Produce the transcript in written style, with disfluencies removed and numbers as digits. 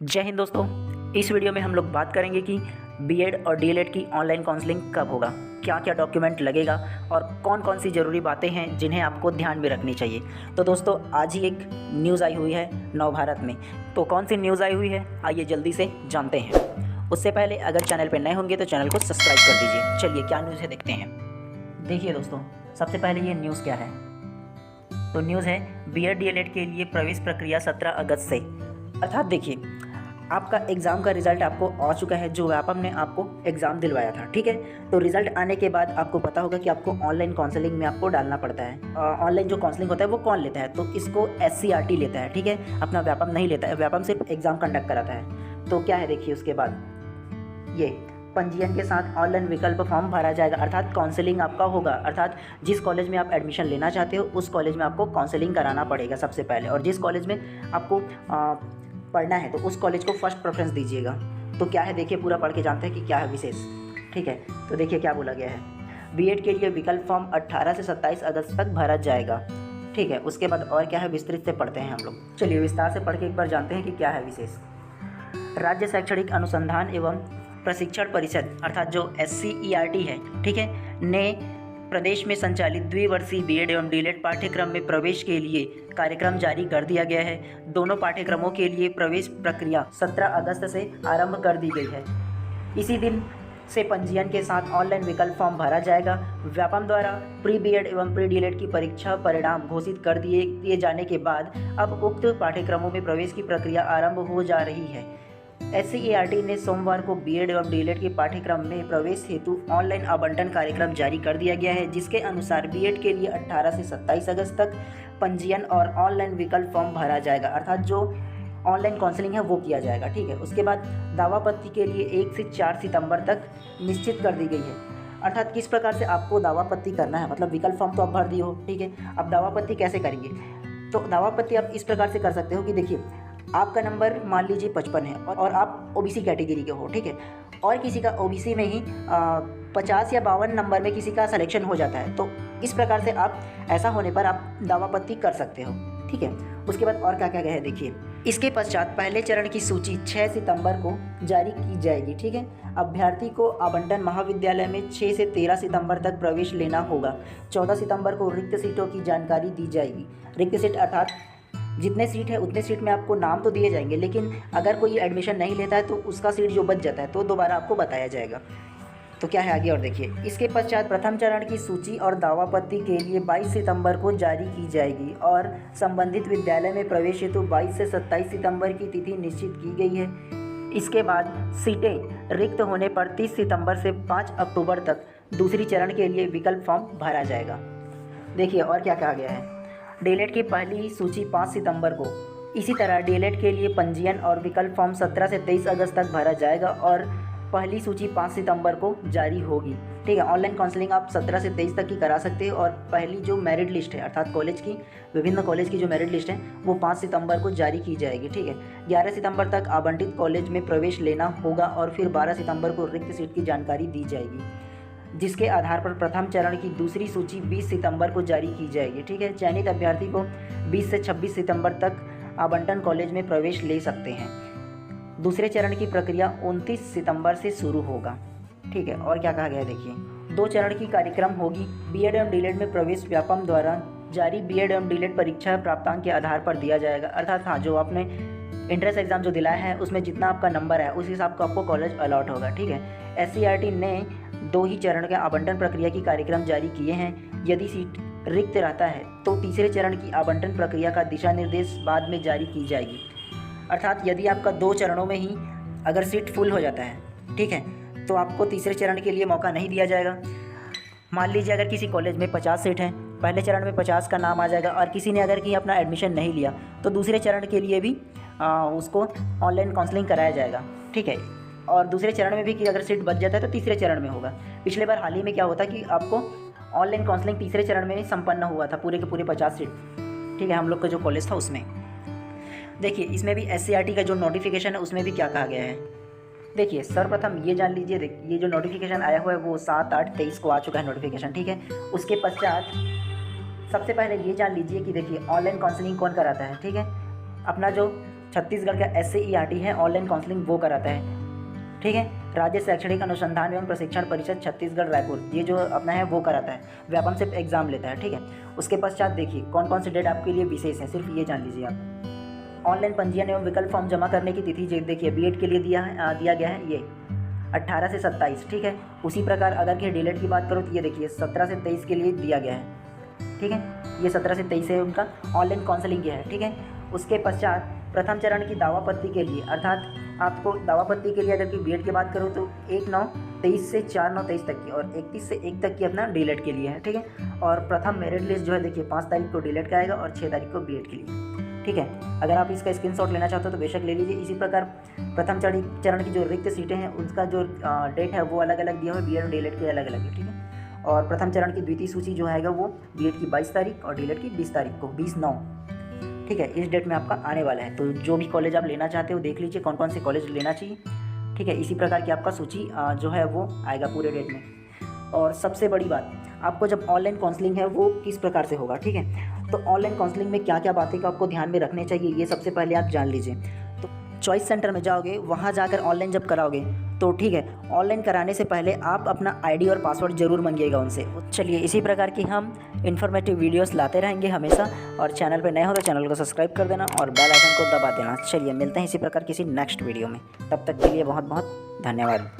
जय हिंद दोस्तों। इस वीडियो में हम लोग बात करेंगे कि बीएड और डीएलएड की ऑनलाइन काउंसलिंग कब होगा, क्या क्या डॉक्यूमेंट लगेगा और कौन कौन सी ज़रूरी बातें हैं जिन्हें आपको ध्यान में रखनी चाहिए। तो दोस्तों आज ही एक न्यूज़ आई हुई है नवभारत में। तो कौन सी न्यूज़ आई हुई है आइए जल्दी से जानते हैं। उससे पहले अगर चैनल पर नए होंगे तो चैनल को सब्सक्राइब कर दीजिए। चलिए क्या न्यूज़ है देखते हैं। देखिए दोस्तों, सबसे पहले ये न्यूज़ क्या है। तो न्यूज़ है बीएड डीएलएड के लिए प्रवेश प्रक्रिया 17 अगस्त से। अर्थात देखिए, आपका एग्ज़ाम का रिज़ल्ट आपको आ चुका है, जो व्यापम ने आपको एग्ज़ाम दिलवाया था, ठीक है। तो रिज़ल्ट आने के बाद आपको पता होगा कि आपको ऑनलाइन काउंसलिंग में आपको डालना पड़ता है। ऑनलाइन जो काउंसलिंग होता है वो कौन लेता है, तो इसको SCRT लेता है, ठीक है। अपना व्यापम नहीं लेता है, व्यापम सिर्फ एग्ज़ाम कंडक्ट कराता है। तो क्या है देखिए, उसके बाद ये पंजीयन के साथ ऑनलाइन विकल्प फॉर्म भरा जाएगा। अर्थात काउंसलिंग आपका होगा, अर्थात जिस कॉलेज में आप एडमिशन लेना चाहते हो उस कॉलेज में आपको काउंसलिंग कराना पड़ेगा सबसे पहले, और जिस कॉलेज में आपको पढ़ना है तो उस कॉलेज को फर्स्ट प्रेफरेंस दीजिएगा। तो क्या है देखिए, पूरा पढ़ के जानते हैं कि क्या है विशेष, ठीक है। तो देखिए क्या बोला गया है, बीएड के लिए विकल्प फॉर्म 18 से 27 अगस्त तक भरा जाएगा, ठीक है। उसके बाद और क्या है विस्तृत से पढ़ते हैं हम लोग। चलिए विस्तार से पढ़ के एक बार जानते हैं कि क्या है विशेष। राज्य शैक्षणिक अनुसंधान एवं प्रशिक्षण परिषद अर्थात जो SCERT है, ठीक है, ने प्रदेश में संचालित द्विवर्षीय बीएड एवं डीएलएड पाठ्यक्रम में प्रवेश के लिए कार्यक्रम जारी कर दिया गया है। दोनों पाठ्यक्रमों के लिए प्रवेश प्रक्रिया 17 अगस्त से आरंभ कर दी गई है। इसी दिन से पंजीयन के साथ ऑनलाइन विकल्प फॉर्म भरा जाएगा। व्यापम द्वारा प्री बीएड एवं प्री डीएलएड की परीक्षा परिणाम घोषित कर दिए जाने के बाद अब उक्त पाठ्यक्रमों में प्रवेश की प्रक्रिया आरंभ हो जा रही है। SCERT ने सोमवार को बीएड एवं डीएलएड के पाठ्यक्रम में प्रवेश हेतु ऑनलाइन आवंटन कार्यक्रम जारी कर दिया गया है, जिसके अनुसार बीएड के लिए 18 से 27 अगस्त तक पंजीयन और ऑनलाइन विकल्प फॉर्म भरा जाएगा। अर्थात जो ऑनलाइन काउंसलिंग है वो किया जाएगा, ठीक है। उसके बाद दावापत्ती के लिए 1 से 4 सितंबर तक निश्चित कर दी गई है। अर्थात किस प्रकार से आपको दावापत्ती करना है, मतलब विकल्प फॉर्म तो आप भर दिए हो, ठीक है। अब दावापत्ती कैसे करेंगे, तो दावापत्ती आप इस प्रकार से कर सकते हो कि देखिए, आपका नंबर मान लीजिए 55 है और आप OBC कैटेगरी के हो, ठीक है, और किसी का OBC में ही 50 या 52 नंबर में किसी का सिलेक्शन हो जाता है। तो इस प्रकार से आप ऐसा होने पर आप दावापत्ती कर सकते हो, ठीक है। उसके बाद और क्या क्या है देखिए, इसके पश्चात पहले चरण की सूची 6 सितंबर को जारी की जाएगी, ठीक है। अभ्यर्थी को आवंटन महाविद्यालय में 6 से 13 सितंबर तक प्रवेश लेना होगा। 14 सितंबर को रिक्त सीटों की जानकारी दी जाएगी। रिक्त सीट अर्थात जितने सीट है उतने सीट में आपको नाम तो दिए जाएंगे, लेकिन अगर कोई एडमिशन नहीं लेता है तो उसका सीट जो बच जाता है तो दोबारा आपको बताया जाएगा। तो क्या है आगे और देखिए, इसके पश्चात प्रथम चरण की सूची और दावापत्ती के लिए 22 सितंबर को जारी की जाएगी और संबंधित विद्यालय में प्रवेश हेतु 22 से 27 सितंबर की तिथि निश्चित की गई है। इसके बाद सीटें रिक्त होने पर 30 सितंबर से 5 अक्टूबर तक दूसरी चरण के लिए विकल्प फॉर्म भरा जाएगा। देखिए और क्या कहा गया है, डीएलएड की पहली सूची 5 सितंबर को। इसी तरह डीएलएड के लिए पंजीयन और विकल्प फॉर्म 17 से 23 अगस्त तक भरा जाएगा और पहली सूची 5 सितंबर को जारी होगी, ठीक है। ऑनलाइन काउंसलिंग आप 17 से 23 तक की करा सकते हो और पहली जो मेरिट लिस्ट है अर्थात कॉलेज की, विभिन्न कॉलेज की जो मेरिट लिस्ट है वो 5 सितंबर को जारी की जाएगी, ठीक है। 11 सितंबर तक आवंटित कॉलेज में प्रवेश लेना होगा और फिर 12 सितंबर को रिक्त सीट की जानकारी दी जाएगी, जिसके आधार पर प्रथम चरण की दूसरी सूची 20 सितंबर को जारी की जाएगी, ठीक है। चयनित अभ्यर्थी को 20 से 26 सितंबर तक आवंटन कॉलेज में प्रवेश ले सकते हैं। दूसरे चरण की प्रक्रिया 29 सितंबर से शुरू होगा, ठीक है। और क्या कहा गया है देखिए, 2 चरण की कार्यक्रम होगी। बीएड एवं डीएलएड में प्रवेश व्यापम द्वारा जारी बीएड एवं डीएलएड परीक्षा प्राप्तांक के आधार पर दिया जाएगा। अर्थात हाँ, जो आपने इंट्रेंस एग्जाम जो दिलाया है उसमें जितना आपका नंबर है उस हिसाब का आपको कॉलेज अलॉट होगा, ठीक है। SCERT ने 2 ही चरण के आवंटन प्रक्रिया की कार्यक्रम जारी किए हैं। यदि सीट रिक्त रहता है तो तीसरे चरण की आवंटन प्रक्रिया का दिशा निर्देश बाद में जारी की जाएगी। अर्थात यदि आपका 2 चरणों में ही अगर सीट फुल हो जाता है, ठीक है, तो आपको तीसरे चरण के लिए मौका नहीं दिया जाएगा। मान लीजिए अगर किसी कॉलेज में 50 सीट हैं, पहले चरण में 50 का नाम आ जाएगा और किसी ने अगर कि अपना एडमिशन नहीं लिया तो दूसरे चरण के लिए भी उसको ऑनलाइन काउंसलिंग कराया जाएगा, ठीक है। और दूसरे चरण में भी कि अगर सीट बच जाता है तो तीसरे चरण में होगा। पिछले बार हाल ही में क्या होता कि आपको ऑनलाइन काउंसलिंग तीसरे चरण में संपन्न हुआ था, पूरे के पूरे 50 सीट, ठीक है, हम लोग का जो कॉलेज था उसमें। देखिए इसमें भी SCERT का जो नोटिफिकेशन है उसमें भी क्या कहा गया है, देखिए सर्वप्रथम ये जान लीजिए, देखिए ये जो नोटिफिकेशन आया हुआ है वो 7/8/23 को आ चुका है नोटिफिकेशन, ठीक है। उसके पश्चात सबसे पहले ये जान लीजिए कि देखिए ऑनलाइन काउंसलिंग कौन कराता है, ठीक है। अपना जो छत्तीसगढ़ का SCERT है ऑनलाइन काउंसलिंग वो कराता है, ठीक है। राज्य शैक्षणिक अनुसंधान एवं प्रशिक्षण परिषद छत्तीसगढ़ रायपुर, ये जो अपना है वो कराता है, व्यापम से एग्जाम लेता है, ठीक है। उसके पश्चात देखिए कौन कौन सी डेट आपके लिए विशेष है, सिर्फ ये जान लीजिए आप। ऑनलाइन पंजीयन एवं विकल्प फॉर्म जमा करने की तिथि देखिए बीएड के लिए दिया गया है ये 18 से 27, ठीक है। उसी प्रकार अगर कि डीएलएड की बात करो तो ये देखिए 17 से 23 के लिए दिया गया है, ठीक है। ये 17 से 23 है उनका ऑनलाइन काउंसलिंग किया है, ठीक है। उसके पश्चात प्रथम चरण की दावापत्ति के लिए, अर्थात आपको दावापत्ति के लिए अगर कि बीएड की बात करो तो 1/9/23 से 4/9/23 तक की और 31 से 1 तक की अपना डीएलएड के लिए है, ठीक है। और प्रथम मेरिट लिस्ट जो है देखिए 5 तारीख को डीएलएड का आएगा और 6 तारीख को बीएड के लिए, ठीक है। अगर आप इसका स्क्रीनशॉट लेना चाहते हो तो बेशक ले लीजिए। इसी प्रकार प्रथम चरण की जो रिक्त सीटें हैं उसका जो डेट है वो अलग अलग दिया हुआ है, बीएड और डीएलएड के अलग अलग है, ठीक है। और प्रथम चरण की द्वितीय सूची जो आएगा वो बीएड की 22 तारीख और डीएलएड की 20 तारीख को 20/9, ठीक है। इस डेट में आपका आने वाला है। तो जो भी कॉलेज आप लेना चाहते हो देख लीजिए कौन कौन से कॉलेज लेना चाहिए, ठीक है। इसी प्रकार की आपका सूची जो है वो आएगा पूरे डेट में। और सबसे बड़ी बात, आपको जब ऑनलाइन काउंसलिंग है वो किस प्रकार से होगा, ठीक है। तो ऑनलाइन काउंसलिंग में क्या क्या बातें का आपको ध्यान में रखने चाहिए ये सबसे पहले आप जान लीजिए। तो चॉइस सेंटर में जाओगे, वहाँ जाकर ऑनलाइन जब कराओगे तो ठीक है, ऑनलाइन कराने से पहले आप अपना आईडी और पासवर्ड ज़रूर मांगिएगा उनसे। चलिए इसी प्रकार की हम इन्फॉर्मेटिव वीडियोस लाते रहेंगे हमेशा, और चैनल पर नए हो तो चैनल को सब्सक्राइब कर देना और बेल आइकन को दबा देना। चलिए मिलते हैं इसी प्रकार किसी नेक्स्ट वीडियो में, तब तक के लिए बहुत बहुत धन्यवाद।